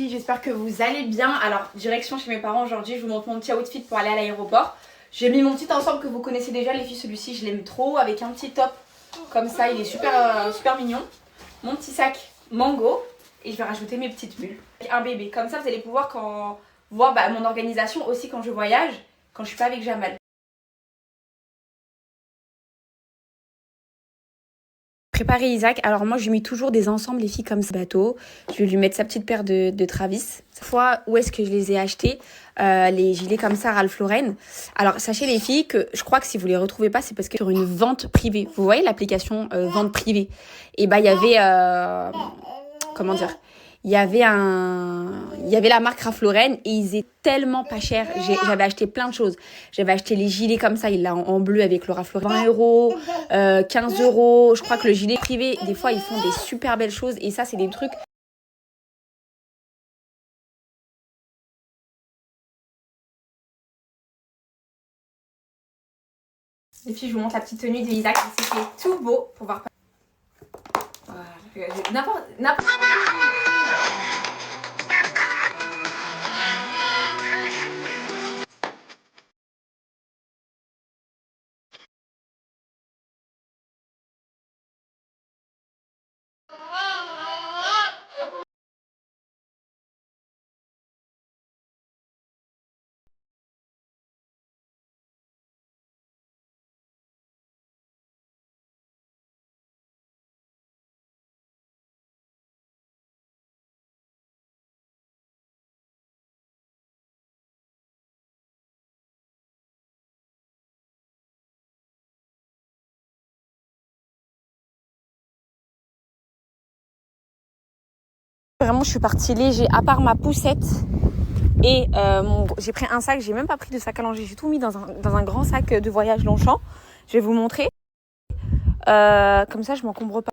J'espère que vous allez bien. Alors, direction chez mes parents aujourd'hui, je vous montre mon petit outfit pour aller à l'aéroport. J'ai mis mon petit ensemble que vous connaissez déjà les filles, celui-ci je l'aime trop, avec un petit top comme ça, il est super mignon. Mon petit sac mango et je vais rajouter mes petites bulles. Un bébé, comme ça vous allez pouvoir voir mon organisation aussi quand je voyage, quand je suis pas avec Jamal. Préparer Isaac, alors moi je lui mets toujours des ensembles les filles comme ce bateau. Je vais lui mettre sa petite paire de Travis. Cette fois, où est-ce que je les ai achetés les gilets comme ça Ralph Lauren. Alors sachez les filles que je crois que si vous les retrouvez pas, c'est parce que sur une vente privée. Vous voyez l'application vente privée. Et bah il y avait comment dire, il y avait la marque Ralph Lauren et ils étaient tellement pas chers. J'avais acheté plein de choses. J'avais acheté les gilets comme ça, il l'a en bleu avec le Ralph Lauren, 20 €, 15 €. Je crois que le gilet privé, des fois ils font des super belles choses et ça c'est des trucs. Et puis je vous montre la petite tenue d'Isaac, il s'est fait tout beau pour voir. Voilà, n'importe. Vraiment, je suis partie léger, à part ma poussette. Et j'ai pris un sac, j'ai même pas pris de sac à langer, j'ai tout mis dans un grand sac de voyage Longchamp. Je vais vous montrer. Comme ça, je m'encombre pas.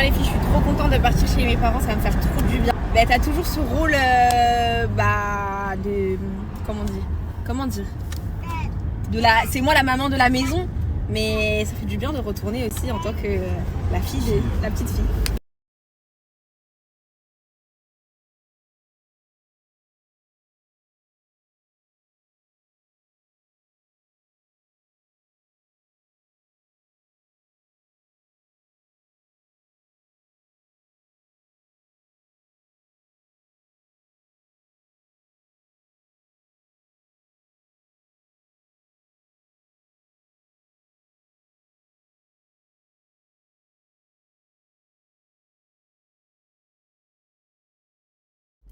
Les filles, je suis trop contente de partir chez mes parents, ça va me faire trop du bien. Bah, t'as toujours ce rôle de... Comment dire c'est moi la maman de la maison, mais ça fait du bien de retourner aussi en tant que la petite fille.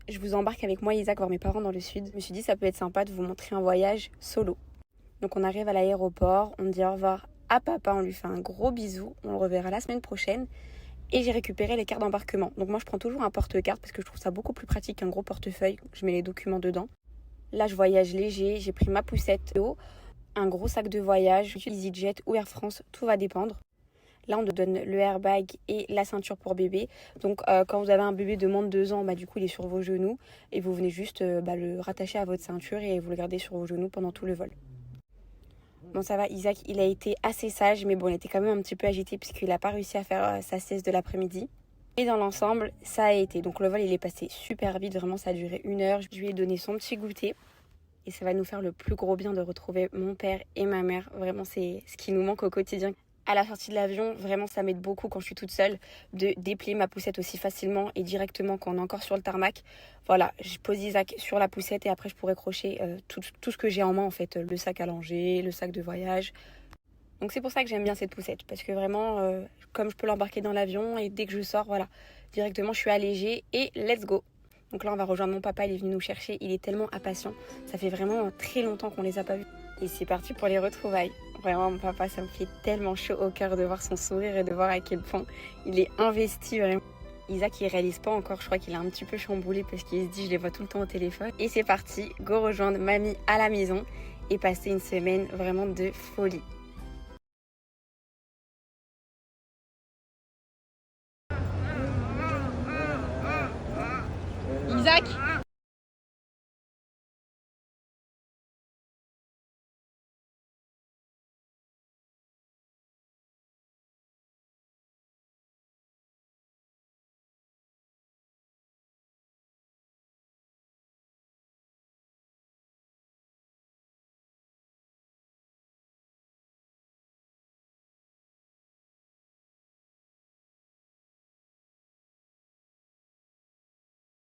Je vous embarque avec moi et Isaac voir mes parents dans le sud. Je me suis dit ça peut être sympa de vous montrer un voyage solo. Donc on arrive à l'aéroport, on dit au revoir à papa, on lui fait un gros bisou, on le reverra la semaine prochaine. Et j'ai récupéré les cartes d'embarquement. Donc moi je prends toujours un porte-carte parce que je trouve ça beaucoup plus pratique qu'un gros portefeuille. Je mets les documents dedans. Là je voyage léger, j'ai pris ma poussette, un gros sac de voyage, EasyJet ou Air France, tout va dépendre. Là, on nous donne le airbag et la ceinture pour bébé. Donc, quand vous avez un bébé de moins de 2 ans, du coup, il est sur vos genoux. Et vous venez juste le rattacher à votre ceinture et vous le gardez sur vos genoux pendant tout le vol. Bon, ça va, Isaac, il a été assez sage. Mais bon, il était quand même un petit peu agité puisqu'il n'a pas réussi à faire sa sieste de l'après-midi. Et dans l'ensemble, ça a été. Donc, le vol, il est passé super vite. Vraiment, ça a duré 1 heure. Je lui ai donné son petit goûter. Et ça va nous faire le plus gros bien de retrouver mon père et ma mère. Vraiment, c'est ce qui nous manque au quotidien. À la sortie de l'avion, vraiment, ça m'aide beaucoup quand je suis toute seule de déplier ma poussette aussi facilement et directement quand on est encore sur le tarmac. Voilà, je pose Isaac sur la poussette et après, je pourrais crocher tout ce que j'ai en main, en fait. Le sac à langer, le sac de voyage. Donc, c'est pour ça que j'aime bien cette poussette. Parce que vraiment, comme je peux l'embarquer dans l'avion et dès que je sors, voilà, directement, je suis allégée et let's go. Donc là, on va rejoindre mon papa, il est venu nous chercher. Il est tellement impatient. Ça fait vraiment très longtemps qu'on les a pas vus. Et c'est parti pour les retrouvailles. Vraiment, mon papa, ça me fait tellement chaud au cœur de voir son sourire et de voir à quel point il est investi, vraiment. Isaac, il réalise pas encore, je crois qu'il est un petit peu chamboulé parce qu'il se dit je les vois tout le temps au téléphone. Et c'est parti, go rejoindre mamie à la maison. et passer une semaine vraiment de folie. Isaac.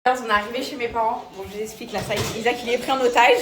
On est arrivé chez mes parents. Bon, je vous explique là, ça, Isaac il est pris en otage.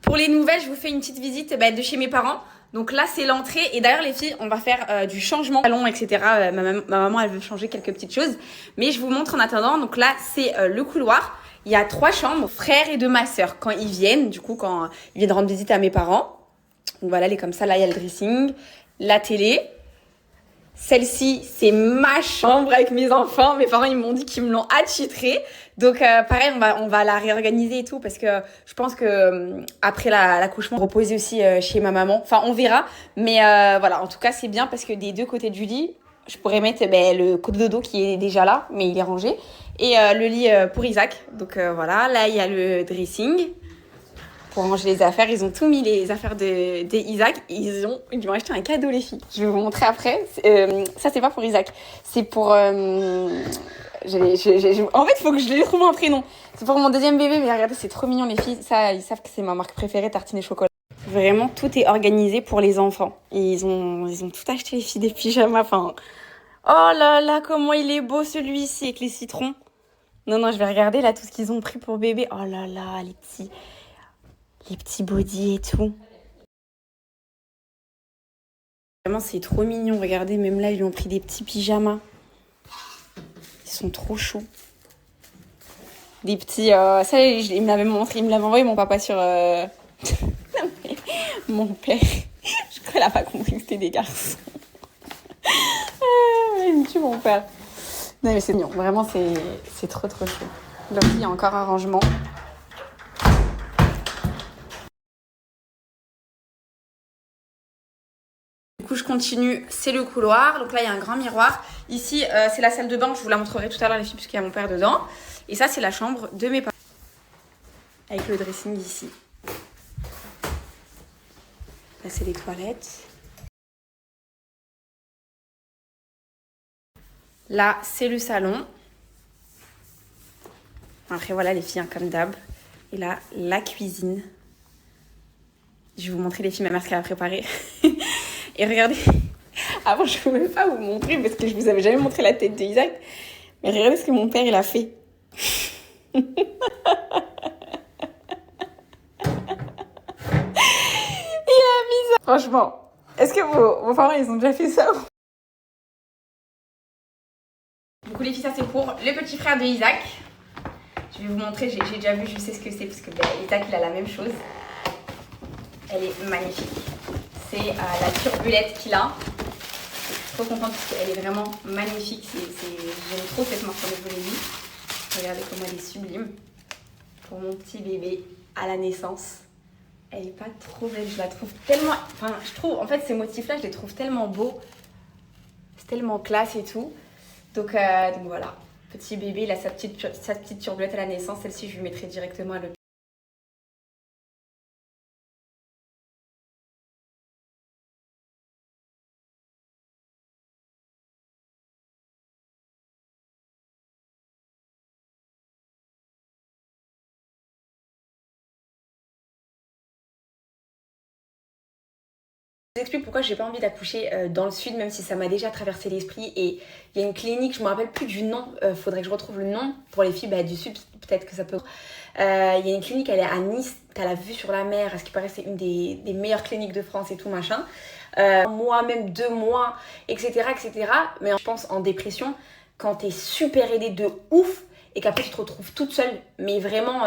Pour les nouvelles, je vous fais une petite visite de chez mes parents. Donc là, c'est l'entrée. Et d'ailleurs, les filles, on va faire du changement salon, etc. Ma maman, elle veut changer quelques petites choses. Mais je vous montre en attendant. Donc là, c'est le couloir. Il y a 3 chambres, frère et de ma sœur, quand ils viennent. Du coup, quand ils viennent rendre visite à mes parents. Donc voilà, elle est comme ça. Là, il y a le dressing, la télé. Celle-ci, c'est ma chambre avec mes enfants. Mes parents, ils m'ont dit qu'ils me l'ont attitrée. Donc, pareil, on va la réorganiser et tout parce que je pense que après l'accouchement, reposer aussi chez ma maman. Enfin, on verra. Mais voilà, en tout cas, c'est bien parce que des 2 côtés du lit, je pourrais mettre le coup de dodo qui est déjà là, mais il est rangé. Et le lit pour Isaac. Donc, voilà, là, il y a le dressing. Pour ranger les affaires, ils ont tout mis les affaires de Isaac. Ils m'ont acheté un cadeau, les filles. Je vais vous montrer après. Ça, c'est pas pour Isaac. C'est pour... En fait, il faut que je lui trouve un prénom. C'est pour mon deuxième bébé, mais regardez, c'est trop mignon, les filles. Ça, ils savent que c'est ma marque préférée, tartine et chocolat. Vraiment, tout est organisé pour les enfants. Et ils ont tout acheté, les filles, des pyjamas. Enfin, oh là là, comment il est beau, celui-ci, avec les citrons. Non, je vais regarder, là, tout ce qu'ils ont pris pour bébé. Oh là là, les petits bodys et tout. Vraiment, c'est trop mignon. Regardez, même là, ils lui ont pris des petits pyjamas. Ils sont trop chauds. Des petits... ça, il me l'avait envoyé, mon papa, sur... Mon père. Je crois qu'il n'a pas compris que c'était des garçons. Il me tue, mon père. Non, mais c'est mignon. Vraiment, c'est trop, trop chaud. Donc, il y a encore un rangement. Du coup, je continue, c'est le couloir. Donc là, il y a un grand miroir. Ici, c'est la salle de bain. Je vous la montrerai tout à l'heure, les filles, puisqu'il y a mon père dedans. Et ça, c'est la chambre de mes parents. Avec le dressing ici. Là, c'est les toilettes. Là, c'est le salon. Après, voilà, les filles, hein, comme d'hab. Et là, la cuisine. Je vais vous montrer, les filles, ma mère, ce qu'elle a préparé. Et regardez, avant je ne pouvais pas vous montrer parce que je vous avais jamais montré la tête d'Isaac. Mais regardez ce que mon père il a fait. Il a mis ça. Franchement, est-ce que vos parents ils ont déjà fait ça? Du coup les filles, ça c'est pour le petit frère de Isaac. Je vais vous montrer, j'ai déjà vu, je sais ce que c'est parce que Isaac il a la même chose. Elle est magnifique. C'est la turbulette qu'il a. Je suis trop contente parce qu'elle est vraiment magnifique. J'aime trop cette marque, comme je vous l'ai dit. Regardez comment elle est sublime. Pour mon petit bébé à la naissance. Elle est pas trop belle. Je la trouve tellement... Enfin, je trouve... En fait, ces motifs-là, je les trouve tellement beaux. C'est tellement classe et tout. Donc voilà. Petit bébé, il a sa petite turbulette à la naissance. Celle-ci, je lui mettrai directement à l'hôpital. Je vous explique pourquoi j'ai pas envie d'accoucher dans le sud, même si ça m'a déjà traversé l'esprit. Et il y a une clinique, je me rappelle plus du nom, faudrait que je retrouve le nom pour les filles du sud, peut-être que ça peut. Il y a une clinique, elle est à Nice, t'as la vue sur la mer, à ce qui paraît c'est une des meilleures cliniques de France et tout machin. un mois, même 2 mois, etc., etc. Mais je pense en dépression, quand t'es super aidée de ouf et qu'après tu te retrouves toute seule, mais vraiment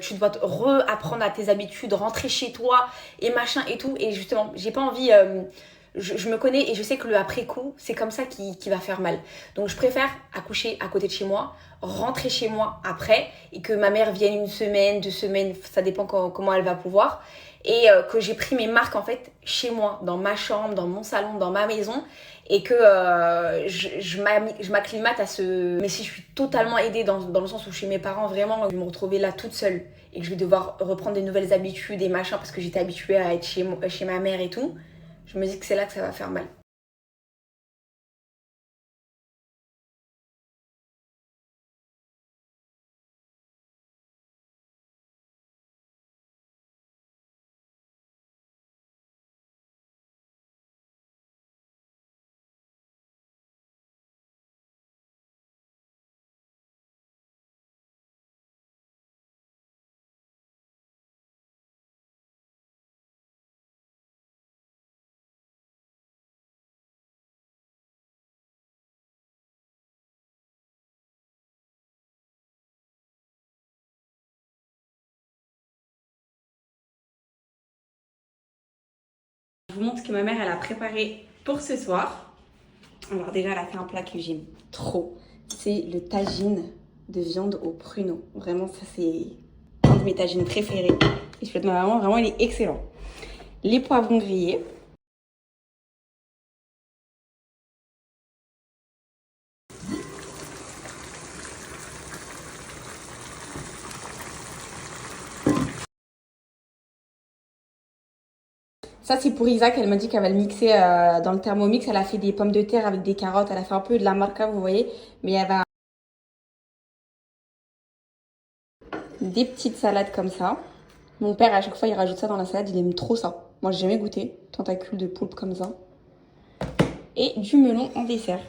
tu dois te réapprendre à tes habitudes, rentrer chez toi et machin et tout. Et justement, j'ai pas envie, je me connais et je sais que le après-coup, c'est comme ça qui va faire mal. Donc je préfère accoucher à côté de chez moi, rentrer chez moi après et que ma mère vienne 1 semaine, 2 semaines, ça dépend comment elle va pouvoir. Et que j'ai pris mes marques en fait chez moi, dans ma chambre, dans mon salon, dans ma maison, et que je m'acclimate à ce... Mais si je suis totalement aidée dans le sens où chez mes parents, vraiment, je vais me retrouver là toute seule et que je vais devoir reprendre des nouvelles habitudes et machin parce que j'étais habituée à être chez ma mère et tout, je me dis que c'est là que ça va faire mal. Je vous montre ce que ma mère elle a préparé pour ce soir. Alors déjà, elle a fait un plat que j'aime trop. C'est le tagine de viande au pruneau. Vraiment, ça c'est un de mes tagines préférés. Et je fais de ma maman, vraiment, il est excellent. Les poivrons grillés. Ça, c'est pour Isaac. Elle m'a dit qu'elle va le mixer dans le Thermomix. Elle a fait des pommes de terre avec des carottes. Elle a fait un peu de la marca, vous voyez. Mais elle va des petites salades comme ça. Mon père, à chaque fois, il rajoute ça dans la salade. Il aime trop ça. Moi, j'ai jamais goûté. Tentacule de poulpe comme ça. Et du melon en dessert.